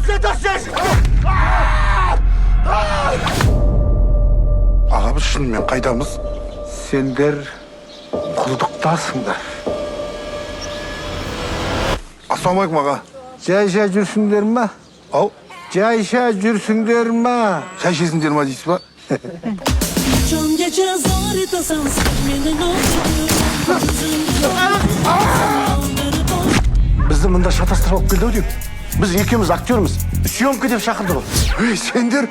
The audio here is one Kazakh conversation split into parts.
Sen taşıyorsun! Ağa biz şunымен kaydamız? Sender құлдықтасыңдар. Assalamualaikum ağa. Жайша жүрсіңдер ма? Al. Жайша жүрсіңдер ма? Çay içesinler mi acısı var? Son gece zaritasan sevmenin Бізді мында шатастырып келді дейм. Біз екеуміз актерміз. Съемка деп шақырды ғой. Hey sender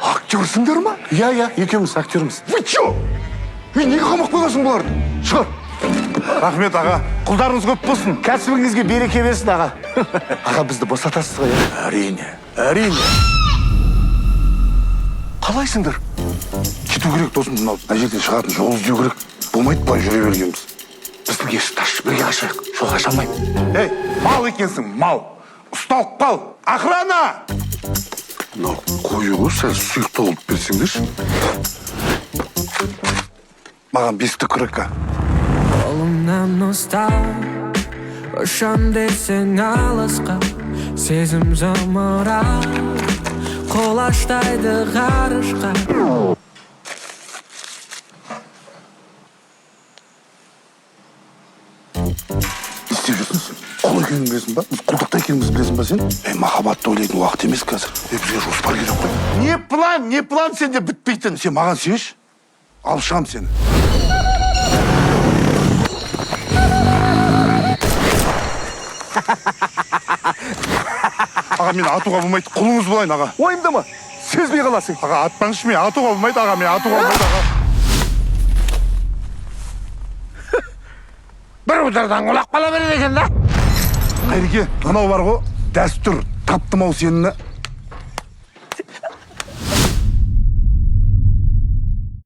aktyorsыңдар ма? Иә, екеуміз актерміз. Вы чё? Неге қамап қойғансың бұларды? Шығар. Рахмет аға. Құлдарыңыз көп болсын. Кәсібіңізге береке берсін аға. Аға бізді босатасыз ғой. Әрине. Қалайсыңдар? Кету керек досым, мынау мына жерден шығатын жол іздеу керек. Болмайды былай жүре бергенбіз. Біздің есікті ашып бірге ашайық. Жол аша алмаймын. Ей, мал екенсің, мал. Ұсталып қал. Охрана! Мынау қою ғой, сәл сұйықтау алып берсеңдерші. Маған бесікті күрекка. Қолымнан ұстап ұшам десең алысқа, сезім зымырап қолаштайды ғарышқа. Не істеп жүрсің сен? Құл екенін білесің ба? Біз құлдықта екенімізді білесің ба сен? Махаббатты ойлайтын уақыт емес қазір. Бізге жоспар керек қой. Не план сенде бітпейтін. Сен маған сүйеш, алып шығам сені. Аға, мені атуға болмайды, құлыңыз болайын, аға. Ойымда ма? Сезбей қаласың. Аға, атпаңызшы, мен атуға болмайды, аға, мен атуға болмайды, аға. Bir udardan kulak bala verir eken de. Қайреке, мынау бар ғой, дәстүр, таптым ау сені.